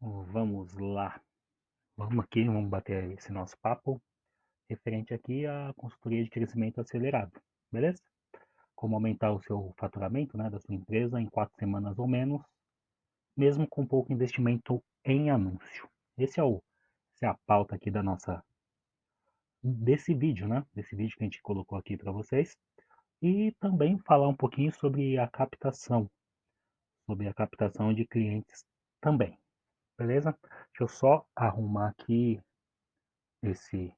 Vamos lá. Vamos bater esse nosso papo referente aqui à consultoria de crescimento acelerado, beleza? Como aumentar o seu faturamento, né, da sua empresa em 4 semanas ou menos, mesmo com pouco investimento em anúncio. Essa é a pauta aqui desse vídeo, né? Desse vídeo que a gente colocou aqui para vocês. E também falar um pouquinho sobre a captação de clientes também, beleza? Deixa eu só arrumar aqui esse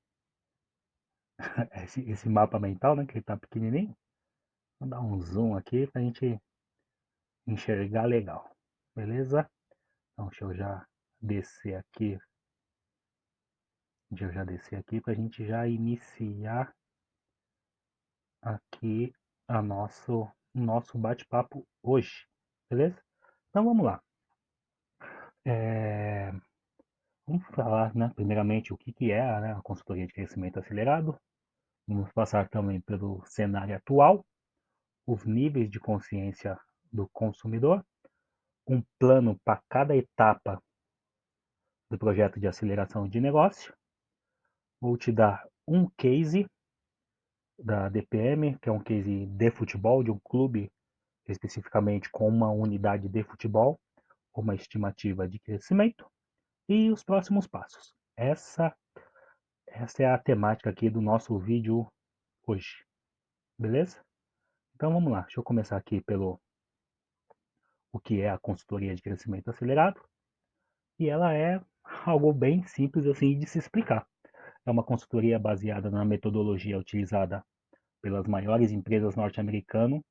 esse mapa mental, né? Que ele tá pequenininho. Vou dar um zoom aqui pra gente enxergar legal. Beleza? Então deixa eu já descer aqui. Deixa eu já descer aqui pra gente já iniciar aqui o nosso bate-papo hoje. Beleza? Então vamos lá. É, vamos falar, né, primeiramente o que é, né, a consultoria de crescimento acelerado. Vamos passar também pelo cenário atual, os níveis de consciência do consumidor, um plano para cada etapa do projeto de aceleração de negócio. Vou te dar um case da DPM, que é um case de futebol, de um clube especificamente com uma unidade de futebol, uma estimativa de crescimento e os próximos passos. Essa é a temática aqui do nosso vídeo hoje, beleza? Então vamos lá, deixa eu começar aqui pelo o que é a consultoria de crescimento acelerado, e ela é algo bem simples assim de se explicar. É uma consultoria baseada na metodologia utilizada pelas maiores empresas norte-americanas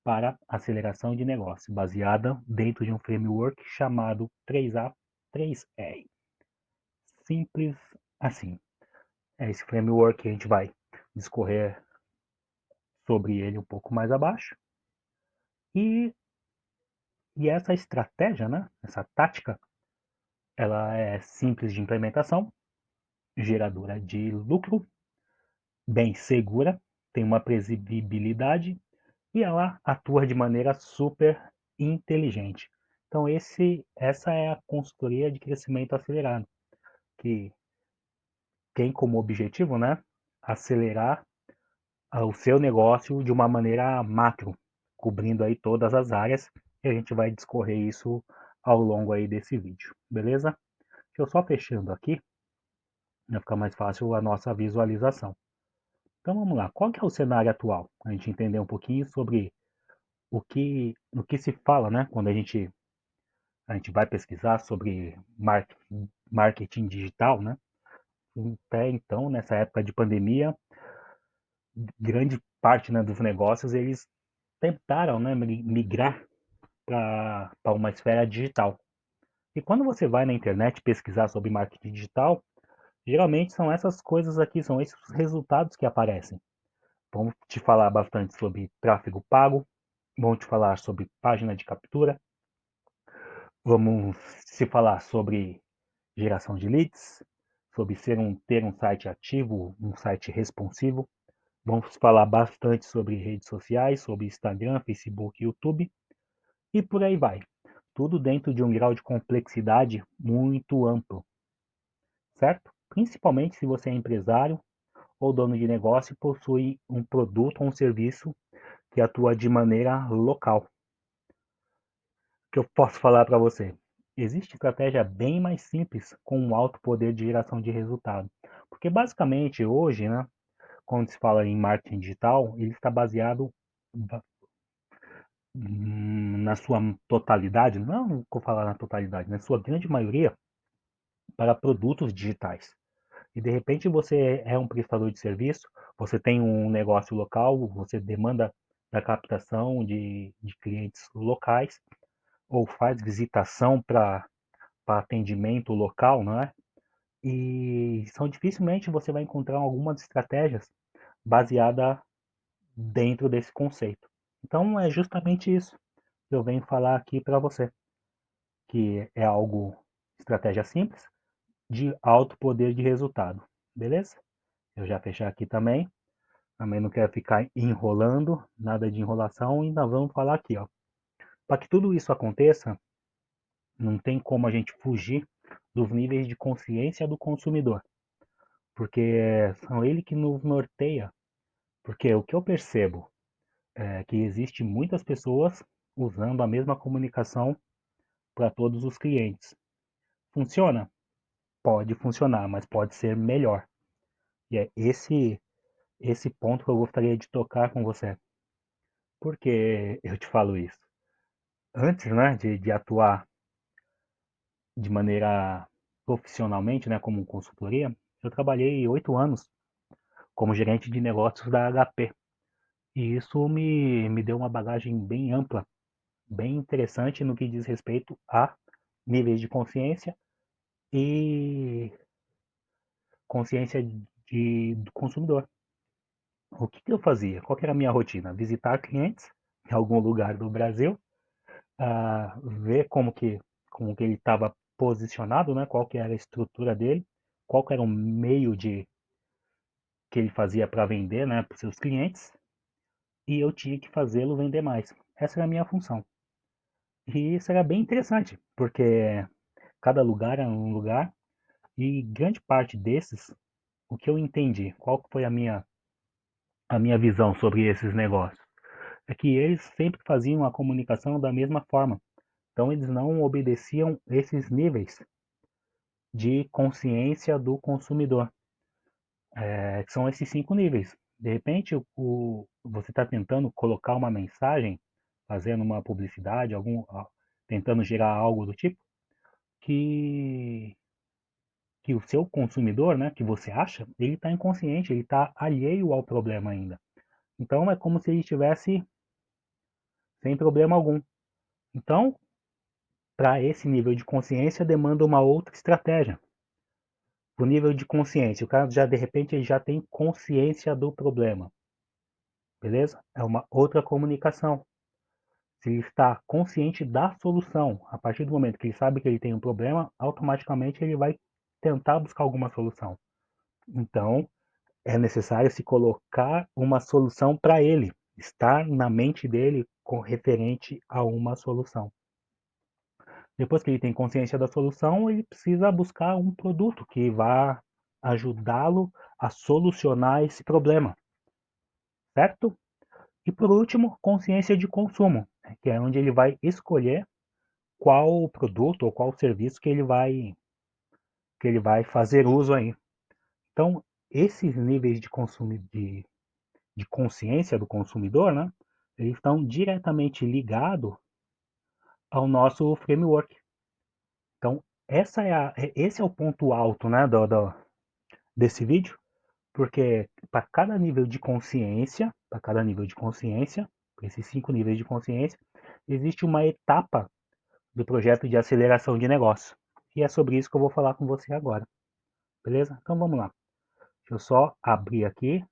para aceleração de negócio, baseada dentro de um framework chamado 3A, 3R. Simples assim. É esse framework que a gente vai discorrer sobre ele um pouco mais abaixo. E, e essa estratégia, né, essa tática, ela é simples de implementação, geradora de lucro, bem segura, tem uma previsibilidade e ela atua de maneira super inteligente. Então essa é a consultoria de crescimento acelerado, que tem como objetivo, né, acelerar o seu negócio de uma maneira macro, cobrindo aí todas as áreas, e a gente vai discorrer isso ao longo aí desse vídeo, beleza? Deixa eu só fechando aqui, para ficar mais fácil a nossa visualização. Então vamos lá, qual que é o cenário atual? A gente entender um pouquinho sobre o que se fala, né, quando a gente vai pesquisar sobre marketing digital, né? Até então, nessa época de pandemia, grande parte, né, dos negócios eles tentaram, né, migrar para uma esfera digital. E quando você vai na internet pesquisar sobre marketing digital, geralmente são essas coisas aqui, são esses resultados que aparecem. Vamos te falar bastante sobre tráfego pago, vamos te falar sobre página de captura, vamos se falar sobre geração de leads, sobre ter um site ativo, um site responsivo. Vamos falar bastante sobre redes sociais, sobre Instagram, Facebook, YouTube e por aí vai. Tudo dentro de um grau de complexidade muito amplo, certo? Principalmente se você é empresário ou dono de negócio e possui um produto ou um serviço que atua de maneira local. O que eu posso falar para você? Existe estratégia bem mais simples com um alto poder de geração de resultado. Porque basicamente hoje, né, quando se fala em marketing digital, ele está baseado na sua totalidade, não vou falar na totalidade, na sua grande maioria, para produtos digitais. E de repente você é um prestador de serviço, você tem um negócio local, você demanda da captação de clientes locais, ou faz visitação para atendimento local, não é? E são dificilmente você vai encontrar algumas estratégias baseadas dentro desse conceito. Então é justamente isso que eu venho falar aqui para você, que é algo estratégia simples de alto poder de resultado, beleza? Eu já fechar aqui também. Também não quero ficar enrolando, nada de enrolação, ainda vamos falar aqui, ó. Para que tudo isso aconteça, Não tem como a gente fugir dos níveis de consciência do consumidor, porque são ele que nos norteia. Porque o que eu percebo é que existe muitas pessoas usando a mesma comunicação para todos os clientes. Funciona? Pode funcionar, mas pode ser melhor. E é esse ponto que eu gostaria de tocar com você. Por que eu te falo isso? Antes, né, de atuar de maneira profissionalmente, né, como consultoria, eu trabalhei 8 anos como gerente de negócios da HP. E isso me deu uma bagagem bem ampla, bem interessante no que diz respeito a níveis de consciência e consciência do consumidor. O que, que eu fazia? Qual que era a minha rotina? Visitar clientes em algum lugar do Brasil, ver como que ele estava posicionado, né? Qual que era a estrutura dele, qual que era o meio que ele fazia para vender, né, para os seus clientes, e eu tinha que fazê-lo vender mais. Essa era a minha função. E isso era bem interessante, porque cada lugar era um lugar e grande parte desses, o que eu entendi, qual foi a minha visão sobre esses negócios, é que eles sempre faziam a comunicação da mesma forma. Então eles não obedeciam esses níveis de consciência do consumidor. Que são esses 5 níveis. De repente, você está tentando colocar uma mensagem, fazendo uma publicidade, tentando gerar algo do tipo, que, que o seu consumidor, né, que você acha, ele está inconsciente, ele está alheio ao problema ainda. Então é como se ele estivesse sem problema algum. Então, para esse nível de consciência, demanda uma outra estratégia. O nível de consciência, o cara já de repente ele já tem consciência do problema, beleza? É uma outra comunicação. Se ele está consciente da solução, a partir do momento que ele sabe que ele tem um problema, automaticamente ele vai tentar buscar alguma solução. Então, é necessário se colocar uma solução para ele, estar na mente dele com referente a uma solução. Depois que ele tem consciência da solução, ele precisa buscar um produto que vá ajudá-lo a solucionar esse problema, certo? E por último, consciência de consumo, que é onde ele vai escolher qual produto ou qual serviço que ele vai fazer uso aí. Então, esses níveis de consumo de consciência do consumidor, né, eles estão diretamente ligados ao nosso framework. Então, esse é o ponto alto, né, desse vídeo, porque para cada nível de consciência, para cada nível de consciência, esses 5 níveis de consciência, existe uma etapa do projeto de aceleração de negócio. E é sobre isso que eu vou falar com você agora. Beleza? Então vamos lá. Deixa eu só abrir aqui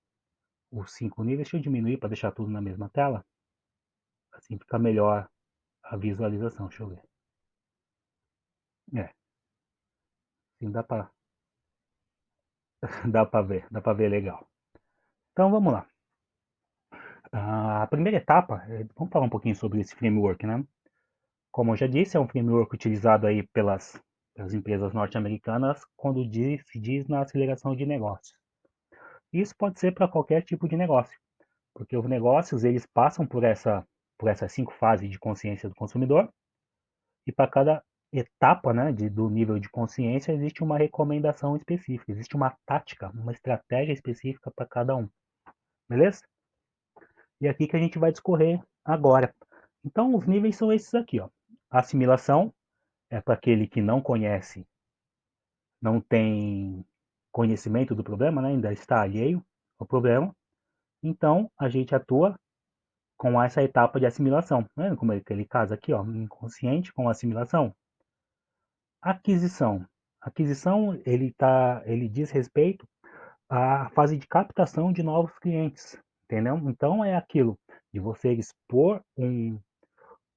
os 5 níveis. Deixa eu diminuir para deixar tudo na mesma tela. Assim fica melhor a visualização. Deixa eu ver. É, assim dá para dá para ver legal. Então vamos lá. A primeira etapa, vamos falar um pouquinho sobre esse framework, né? Como eu já disse, é um framework utilizado aí pelas empresas norte-americanas quando se diz na aceleração de negócios. Isso pode ser para qualquer tipo de negócio, porque os negócios eles passam por essas 5 fases de consciência do consumidor e para cada etapa, né, do nível de consciência existe uma recomendação específica, existe uma tática, uma estratégia específica para cada um, beleza? E é aqui que a gente vai discorrer agora. Então os níveis são esses aqui, ó. Assimilação é para aquele que não conhece, não tem conhecimento do problema, né, ainda está alheio ao problema. Então a gente atua com essa etapa de assimilação. Né? Como é aquele caso aqui, ó, inconsciente com assimilação. Aquisição. Aquisição, ele diz respeito à fase de captação de novos clientes, entendeu? Então é aquilo de você expor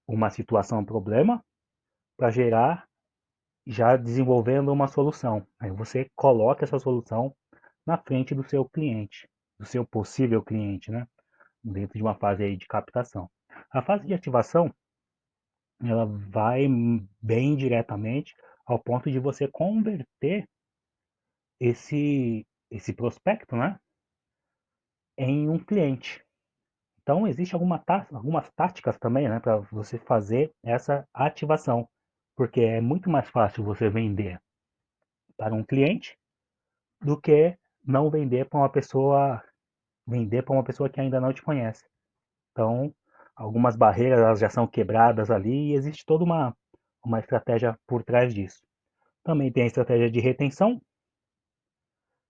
uma situação, um problema, para gerar, já desenvolvendo uma solução. Aí você coloca essa solução na frente do seu cliente, do seu possível cliente, né? Dentro de uma fase aí de captação. A fase de ativação ela vai bem diretamente ao ponto de você converter esse prospecto, né, em um cliente. Então, existe algumas táticas também, né, para você fazer essa ativação, porque é muito mais fácil você para um cliente do que não vender para uma pessoa que ainda não te conhece. Então, algumas barreiras elas já são quebradas ali e existe toda uma estratégia por trás disso. Também tem a estratégia de retenção,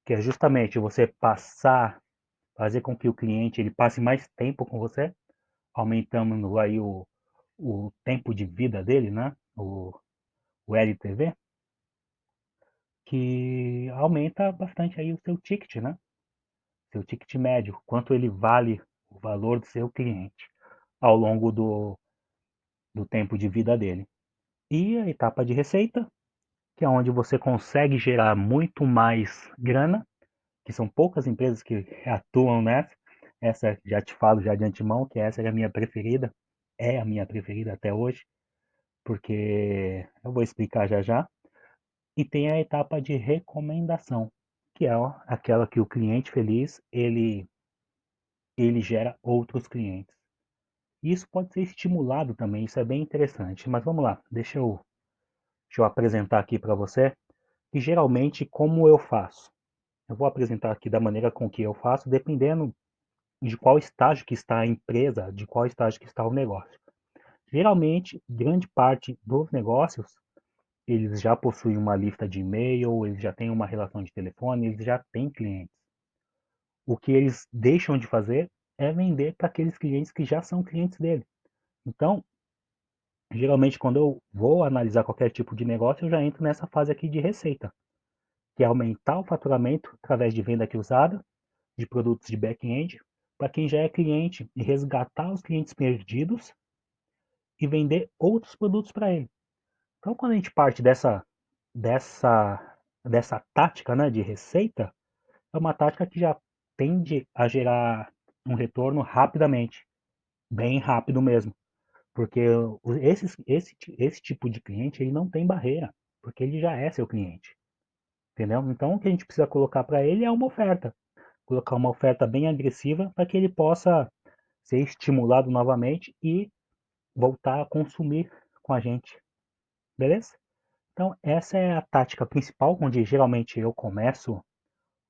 que é justamente você fazer com que o cliente ele passe mais tempo com você, aumentando aí o tempo de vida dele, né? O LTV, que aumenta bastante aí o seu ticket, né? Seu ticket médio, quanto ele vale o valor do seu cliente ao longo do tempo de vida dele. E a etapa de receita, que é onde você consegue gerar muito mais grana, que são poucas empresas que atuam nessa. Essa já te falo já de antemão, que essa é a minha preferida, é a minha preferida até hoje, porque eu vou explicar já já. E tem a etapa de recomendação, que é aquela que o cliente feliz, ele gera outros clientes. Isso pode ser estimulado também, isso é bem interessante. Mas vamos lá, deixa eu apresentar aqui para você, que geralmente como eu faço. Eu vou apresentar aqui da maneira com que eu faço, dependendo de qual estágio que está a empresa, de qual estágio que está o negócio. Geralmente, grande parte dos negócios, eles já possuem uma lista de e-mail, eles já têm uma relação de telefone, eles já têm clientes. O que eles deixam de fazer é vender para aqueles clientes que já são clientes dele. Então, geralmente, quando eu vou analisar qualquer tipo de negócio, eu já entro nessa fase aqui de receita, que é aumentar o faturamento através de venda cruzada, de produtos de back-end, para quem já é cliente e resgatar os clientes perdidos e vender outros produtos para ele. Então, quando a gente parte dessa, dessa tática, né, de receita, é uma tática que já tende a gerar um retorno rapidamente, bem rápido mesmo, porque esse tipo de cliente ele não tem barreira, porque ele já é seu cliente, entendeu? Então, o que a gente precisa colocar para ele é uma oferta, colocar uma oferta bem agressiva para que ele possa ser estimulado novamente e voltar a consumir com a gente, beleza? Então, essa é a tática principal, onde geralmente eu começo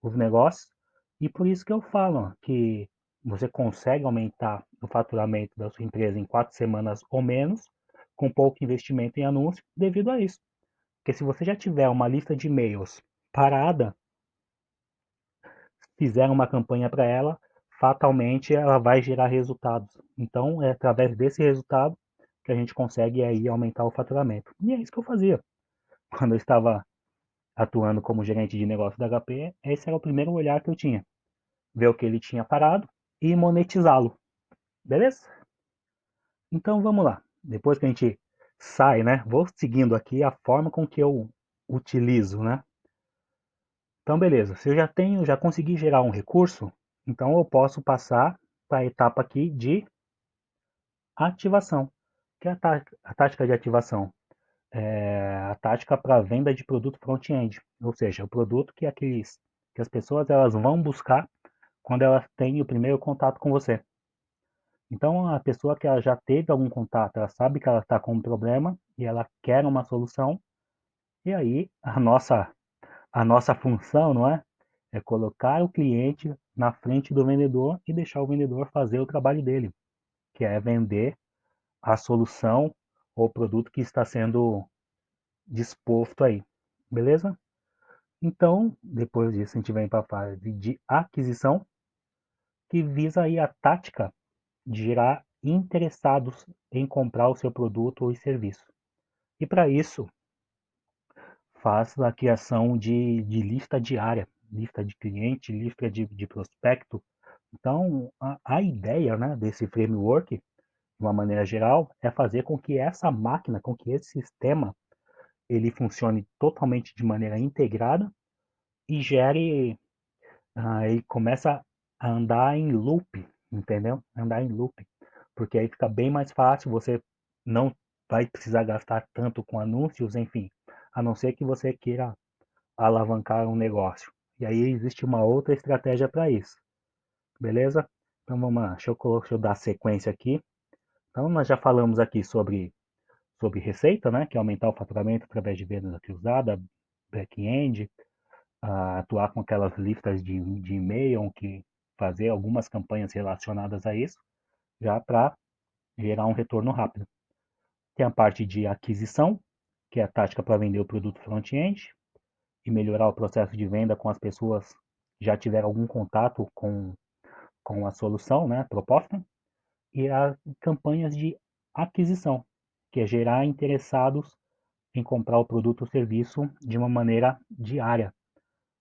os negócios, e por isso que eu falo que você consegue aumentar o faturamento da sua empresa em 4 semanas ou menos, com pouco investimento em anúncio, devido a isso. Porque se você já tiver uma lista de e-mails parada, fizer uma campanha para ela, fatalmente ela vai gerar resultados. Então, é através desse resultado que a gente consegue aí aumentar o faturamento. E é isso que eu fazia. Quando eu estava atuando como gerente de negócio da HP, esse era o primeiro olhar que eu tinha. Ver o que ele tinha parado e monetizá-lo. Beleza? Então vamos lá. Depois que a gente sai, né? Vou seguindo aqui a forma com que eu utilizo, né? Então beleza, se eu já consegui gerar um recurso, então eu posso passar para a etapa aqui de ativação, que é a tática de ativação. É a tática para venda de produto front-end, ou seja, o produto que as pessoas elas vão buscar quando elas têm o primeiro contato com você. Então, a pessoa que ela já teve algum contato, ela sabe que ela está com um problema e ela quer uma solução, e aí a nossa função, não é? É colocar o cliente na frente do vendedor e deixar o vendedor fazer o trabalho dele, que é vender a solução ou produto que está sendo disposto aí. Beleza? Então, depois disso, a gente vem para a fase de aquisição, que visa aí a tática de gerar interessados em comprar o seu produto ou serviço. E para isso, faz a criação de lista diária, lista de cliente, lista de prospecto. Então, a ideia, né, desse framework, de uma maneira geral, é fazer com que essa máquina, com que esse sistema, ele funcione totalmente de maneira integrada e gere, ele começa a andar em loop, entendeu? Andar em loop, porque aí fica bem mais fácil, você não vai precisar gastar tanto com anúncios, enfim, a não ser que você queira alavancar um negócio. E aí existe uma outra estratégia para isso, beleza? Então vamos lá, deixa eu dar sequência aqui. Então nós já falamos aqui sobre receita, né, que é aumentar o faturamento através de vendas cruzada, back-end, atuar com aquelas listas de e-mail, que fazer algumas campanhas relacionadas a isso, já para gerar um retorno rápido. Tem a parte de aquisição, que é a tática para vender o produto front-end e melhorar o processo de venda com as pessoas que já tiveram algum contato com a solução, né, proposta. E as campanhas de aquisição, que é gerar interessados em comprar o produto ou serviço de uma maneira diária,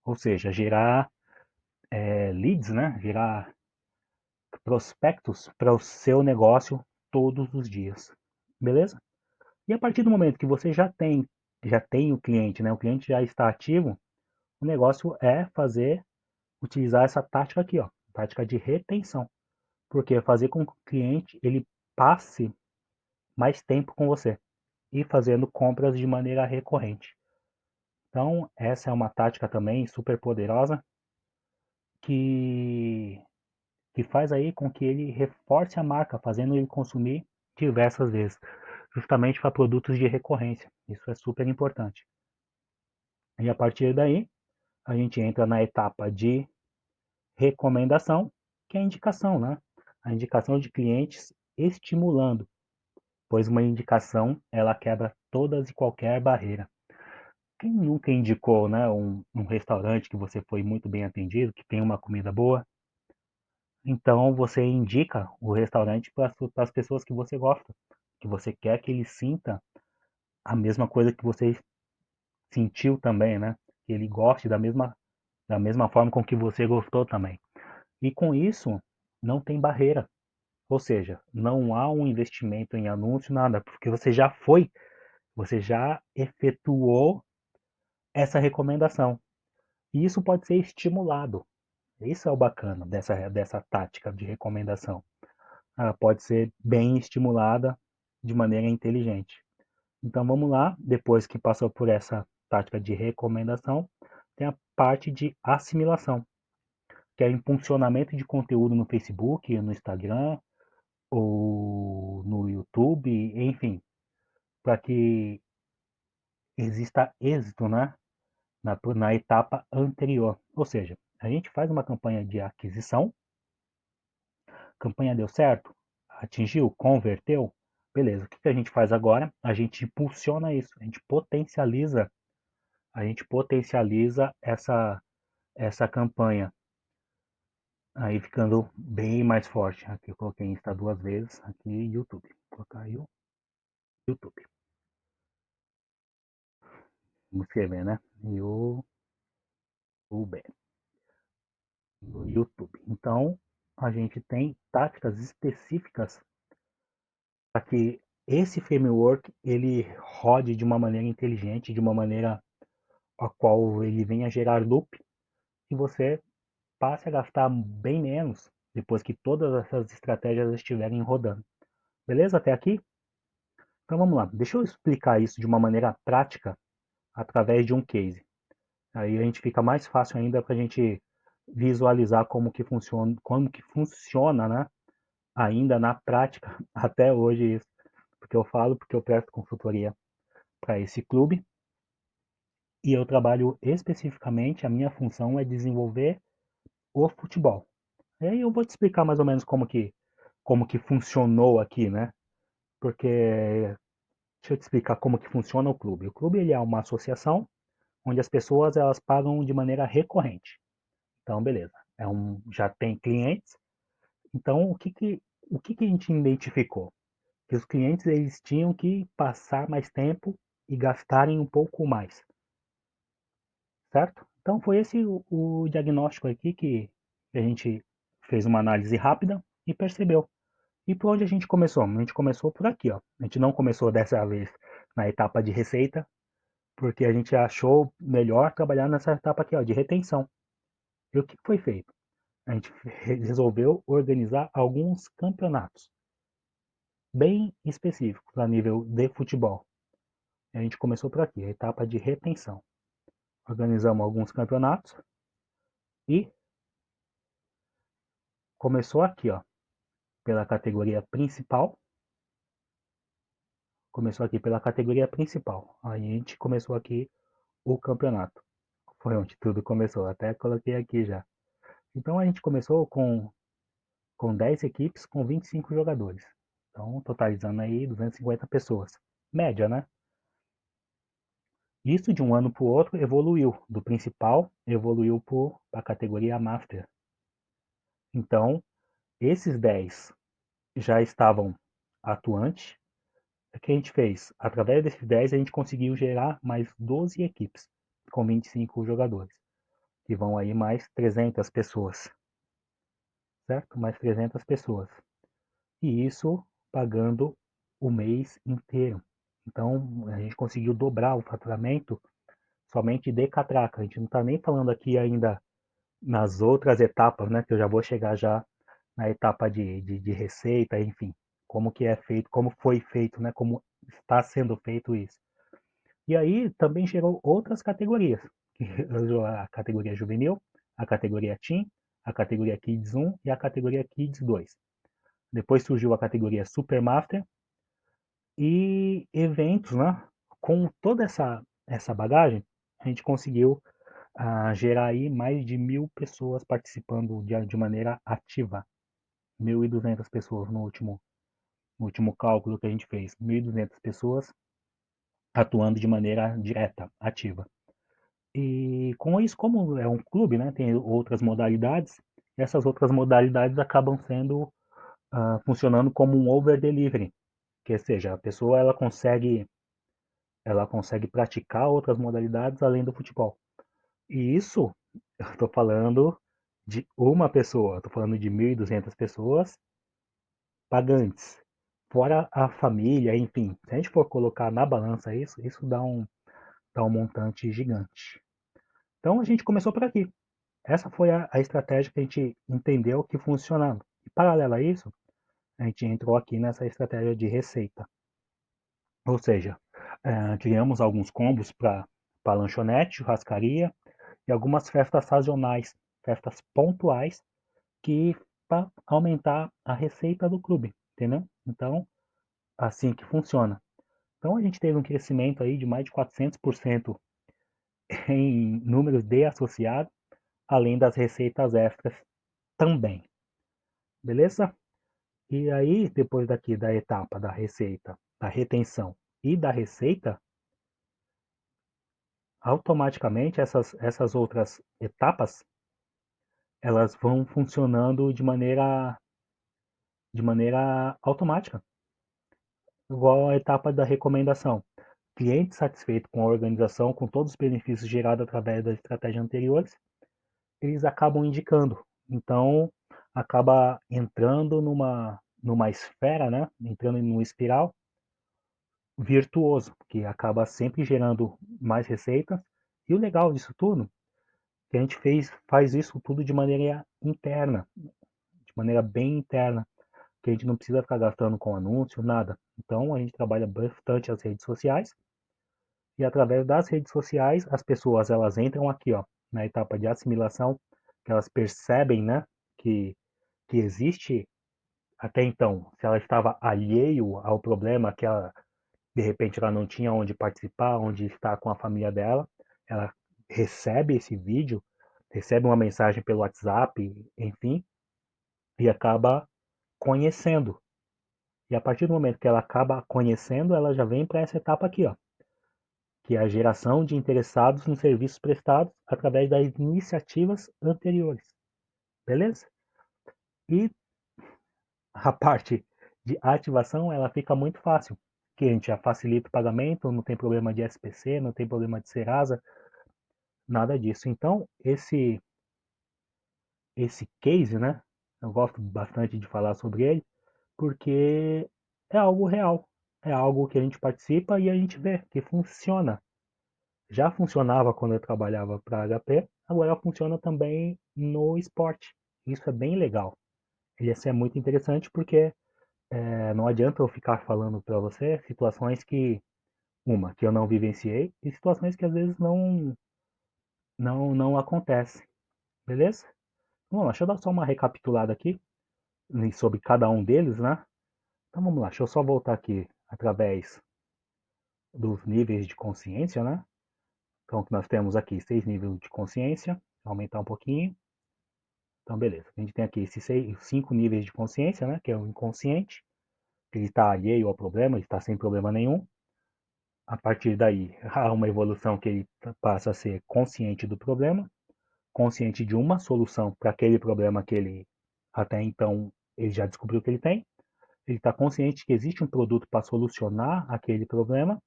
ou seja, gerar leads, né? Gerar prospectos para o seu negócio todos os dias, beleza? E a partir do momento que você já tem o cliente, né? O cliente já está ativo, o negócio é utilizar essa tática aqui, ó, tática de retenção, porque fazer com que o cliente ele passe mais tempo com você e fazendo compras de maneira recorrente. Então, essa é uma tática também super poderosa que, que faz aí com que ele reforce a marca, fazendo ele consumir diversas vezes, justamente para produtos de recorrência. Isso é super importante. E a partir daí, a gente entra na etapa de recomendação, que é a indicação, né? A indicação de clientes estimulando, pois uma indicação ela quebra todas e qualquer barreira. Quem nunca indicou, né, um restaurante que você foi muito bem atendido, que tem uma comida boa? Então você indica o restaurante para as pessoas que você gosta, que você quer que ele sinta a mesma coisa que você sentiu também, né? Que ele goste da mesma forma com que você gostou também. E com isso, não tem barreira. Ou seja, não há um investimento em anúncio, nada, porque você já efetuou essa recomendação. E isso pode ser estimulado. Isso é o bacana dessa tática de recomendação. Ela pode ser bem estimulada de maneira inteligente. Então vamos lá, depois que passou por essa tática de recomendação, tem a parte de assimilação, que é o impulsionamento de conteúdo no Facebook, no Instagram ou no YouTube, enfim, para que exista êxito, né, na etapa anterior. Ou seja, a gente faz uma campanha de aquisição, campanha deu certo, atingiu, converteu, beleza. O que a gente faz agora? A gente impulsiona isso, a gente potencializa essa campanha, aí ficando bem mais forte. Aqui eu coloquei Insta duas vezes, aqui YouTube. Vou colocar aí o YouTube. Vamos escrever, né? YouTube. Então, a gente tem táticas específicas para que esse framework ele rode de uma maneira inteligente, de uma maneira a qual ele venha gerar loop e você passe a gastar bem menos depois que todas essas estratégias estiverem rodando. Beleza até aqui? Então vamos lá. Deixa eu explicar isso de uma maneira prática através de um case. Aí a gente fica mais fácil ainda para a gente visualizar como que funciona, né? Ainda na prática até hoje isso. Porque eu presto consultoria para esse clube e eu trabalho especificamente, a minha função é desenvolver o futebol. E aí eu vou te explicar mais ou menos como que funcionou aqui, né? Porque deixa eu te explicar como que funciona o clube. O clube ele é uma associação onde as pessoas elas pagam de maneira recorrente. Então, beleza. Já tem clientes. Então, o que a gente identificou? Que os clientes eles tinham que passar mais tempo e gastarem um pouco mais, certo? Então, foi esse o diagnóstico aqui que a gente fez uma análise rápida e percebeu. E por onde a gente começou? A gente começou por aqui, ó. A gente não começou dessa vez na etapa de receita, porque a gente achou melhor trabalhar nessa etapa aqui, ó, de retenção. E o que foi feito? A gente resolveu organizar alguns campeonatos. bem específicos a nível de futebol. A gente começou por aqui, a etapa de retenção. Organizamos alguns campeonatos e começou aqui, ó, pela categoria principal. Começou aqui pela categoria principal. Aí a gente começou aqui o campeonato. Foi onde tudo começou, até coloquei aqui já. Então a gente começou com 10 equipes com 25 jogadores. Então, totalizando aí 250 pessoas. Média, né? Isso de um ano para o outro evoluiu. Do principal, evoluiu para a categoria Master. Então, esses 10 já estavam atuantes. O que a gente fez? Através desses 10, a gente conseguiu gerar mais 12 equipes com 25 jogadores. Que vão aí mais 300 pessoas. Certo? Mais 300 pessoas. E isso pagando o mês inteiro. Então, a gente conseguiu dobrar o faturamento somente de catraca. A gente não está nem falando aqui ainda nas outras etapas, né? Que eu já vou chegar já na etapa de receita, enfim. Como que é feito, como foi feito, né? Como está sendo feito isso. E aí também gerou outras categorias. A categoria juvenil, a categoria Teen, a categoria Kids 1 e a categoria Kids 2. Depois surgiu a categoria Supermaster e eventos, né? Com toda essa bagagem, a gente conseguiu gerar aí mais de 1.000 pessoas participando de maneira ativa. 1.200 pessoas no último cálculo que a gente fez. 1.200 pessoas atuando de maneira direta, ativa. E com isso, como é um clube, né, tem outras modalidades, essas outras modalidades acabam sendo funcionando como um over delivery, que seja, a pessoa ela consegue praticar outras modalidades além do futebol. E isso, eu estou falando de uma pessoa, estou falando de 1.200 pessoas pagantes, fora a família, enfim. Se a gente for colocar na balança isso dá um montante gigante. Então a gente começou por aqui. Essa foi a estratégia que a gente entendeu que funcionava. E paralelo a isso, a gente entrou aqui nessa estratégia de receita. Ou seja, criamos alguns combos para lanchonete, churrascaria e algumas festas sazonais, festas pontuais, que para aumentar a receita do clube, entendeu? Então, assim que funciona. Então, a gente teve um crescimento aí de mais de 400% em números de associados, além das receitas extras também, beleza? E aí, depois daqui da etapa da receita, da retenção e da receita, automaticamente essas outras etapas elas vão funcionando de maneira automática, igual a etapa da recomendação. Cliente satisfeito com a organização, com todos os benefícios gerados através das estratégias anteriores, eles acabam indicando. Então, acaba entrando numa esfera, né? Entrando em uma espiral virtuoso, que acaba sempre gerando mais receitas. E o legal disso tudo, que a gente faz isso tudo de maneira interna, de maneira bem interna, que a gente não precisa ficar gastando com anúncio, nada. Então a gente trabalha bastante as redes sociais e através das redes sociais as pessoas elas entram aqui, ó, na etapa de assimilação, que elas percebem, né, que que existe até então, se ela estava alheio ao problema que ela de repente ela não tinha onde participar, onde estar com a família dela, ela recebe esse vídeo, recebe uma mensagem pelo WhatsApp, enfim, e acaba conhecendo. E a partir do momento que ela acaba conhecendo, ela já vem para essa etapa aqui, ó, que é a geração de interessados nos serviços prestados através das iniciativas anteriores. Beleza? E a parte de ativação, ela fica muito fácil, que a gente já facilita o pagamento, não tem problema de SPC, não tem problema de Serasa, nada disso. Então, esse case, né? Eu gosto bastante de falar sobre ele, porque é algo real. É algo que a gente participa e a gente vê que funciona. Já funcionava quando eu trabalhava para a HP, agora funciona também no esporte. Isso é bem legal. Isso é muito interessante porque Não adianta eu ficar falando para você situações que eu não vivenciei e situações que às vezes não acontecem, beleza? Vamos lá, deixa eu dar só uma recapitulada aqui sobre cada um deles, né? Então vamos lá, deixa eu só voltar aqui através dos níveis de consciência, né? Então nós temos aqui 6 níveis de consciência, vou aumentar um pouquinho. Então beleza, a gente tem aqui esses 5 níveis de consciência, né? Que é o inconsciente, que ele está alheio ao problema, ele está sem problema nenhum. A partir daí, há uma evolução que ele passa a ser consciente do problema, consciente de uma solução para aquele problema que ele até então ele já descobriu que ele tem. Ele está consciente que existe um produto para solucionar aquele problema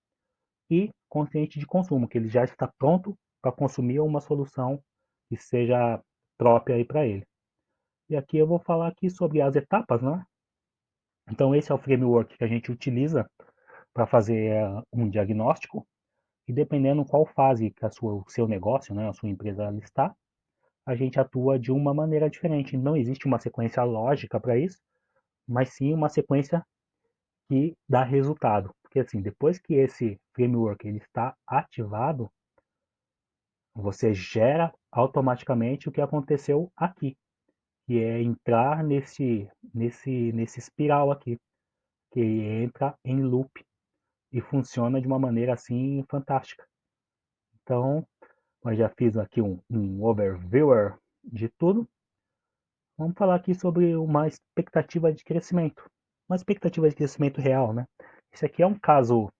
e consciente de consumo, que ele já está pronto para consumir uma solução que seja própria para ele. E aqui eu vou falar aqui sobre as etapas, né? Então esse é o framework que a gente utiliza para fazer um diagnóstico e dependendo qual fase que o seu negócio, né, a sua empresa está, a gente atua de uma maneira diferente. Não existe uma sequência lógica para isso, mas sim uma sequência que dá resultado. Porque assim, depois que esse framework ele está ativado, você gera automaticamente o que aconteceu aqui, que é entrar nesse espiral aqui, que entra em loop e funciona de uma maneira assim fantástica. Então, eu já fiz aqui um overviewer de tudo. Vamos falar aqui sobre uma expectativa de crescimento. Uma expectativa de crescimento real, né? Esse aqui é um caso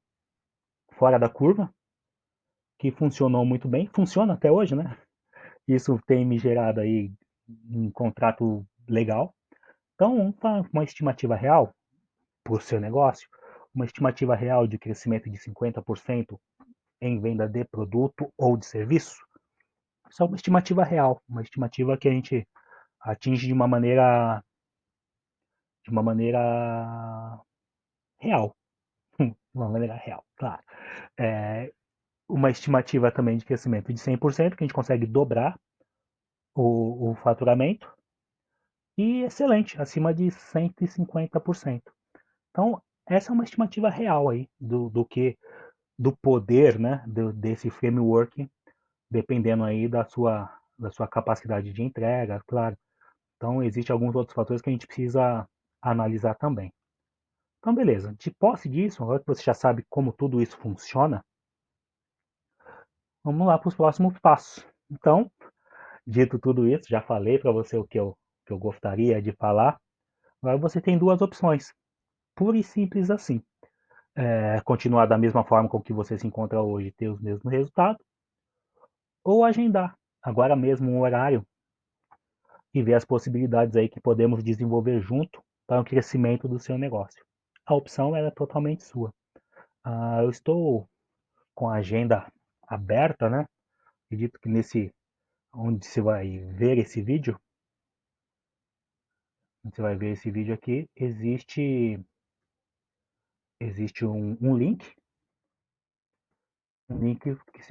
fora da curva, que funcionou muito bem, funciona até hoje, né? Isso tem me gerado aí um contrato legal. Então, uma estimativa real para o seu negócio, uma estimativa real de crescimento de 50% em venda de produto ou de serviço, isso é uma estimativa real, uma estimativa que a gente atinge de uma maneira real, de uma maneira real, claro. É, uma estimativa também de crescimento de 100%, que a gente consegue dobrar o faturamento, e excelente, acima de 150%. Então, essa é uma estimativa real aí do poder, né, desse framework, dependendo aí da sua capacidade de entrega, claro. Então, existem alguns outros fatores que a gente precisa analisar também. Então, beleza. De posse disso, agora que você já sabe como tudo isso funciona, vamos lá para os próximos passos. Então, dito tudo isso, já falei para você o que eu gostaria de falar. Agora você tem duas opções, pura e simples assim. Continuar da mesma forma com que você se encontra hoje, ter os mesmos resultados, ou agendar agora mesmo um horário e ver as possibilidades aí que podemos desenvolver junto para o crescimento do seu negócio. A opção é totalmente sua. Eu estou com a agenda aberta, né? Acredito que onde você vai ver esse vídeo, você vai ver esse vídeo aqui, existe um link que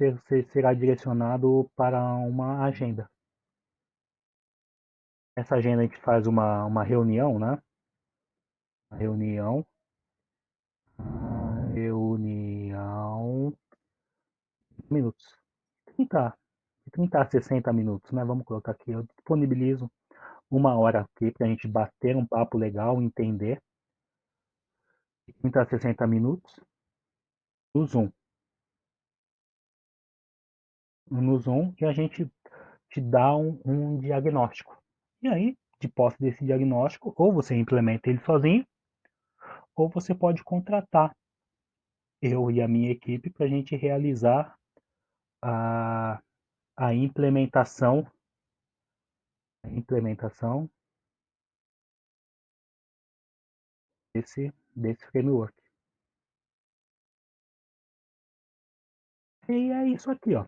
será direcionado para uma agenda. Essa agenda a gente faz uma reunião, né? Uma reunião, minutos, 30 a 60 minutos, né? Vamos colocar aqui, eu disponibilizo uma hora aqui para a gente bater um papo legal, entender, 30 a 60 minutos no Zoom. No Zoom e a gente te dá um diagnóstico. E aí, de posse desse diagnóstico, ou você implementa ele sozinho, ou você pode contratar eu e a minha equipe para a gente realizar a, a implementação desse framework. E é isso aqui, ó,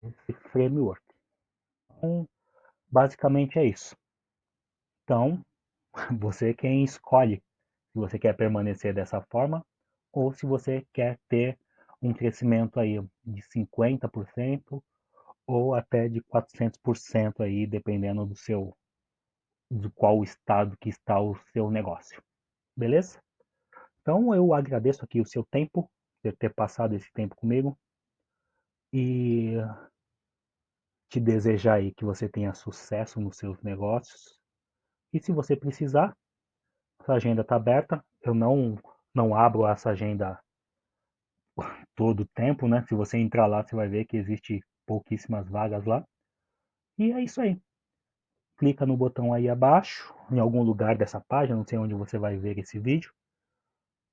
esse framework. Então, basicamente é isso. Então, você é quem escolhe se você quer permanecer dessa forma ou se você quer ter um crescimento aí de 50% ou até de 400% aí, dependendo de qual estado que está o seu negócio. Beleza? Então eu agradeço aqui o seu tempo, de ter passado esse tempo comigo e te desejar aí que você tenha sucesso nos seus negócios. E se você precisar, essa agenda está aberta. Eu não abro essa agenda todo o tempo, né? Se você entrar lá, você vai ver que existe pouquíssimas vagas lá. E é isso aí. Clica no botão aí abaixo, em algum lugar dessa página, não sei onde você vai ver esse vídeo.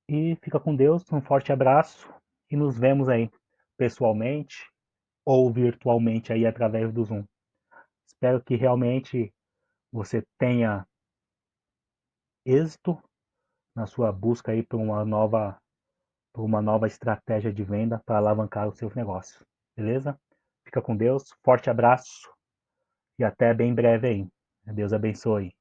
E fica com Deus, um forte abraço e nos vemos aí pessoalmente ou virtualmente aí através do Zoom. Espero que realmente você tenha êxito na sua busca aí por uma nova estratégia de venda para alavancar os seus negócios. Beleza? Fica com Deus, forte abraço e até bem breve aí. Deus abençoe.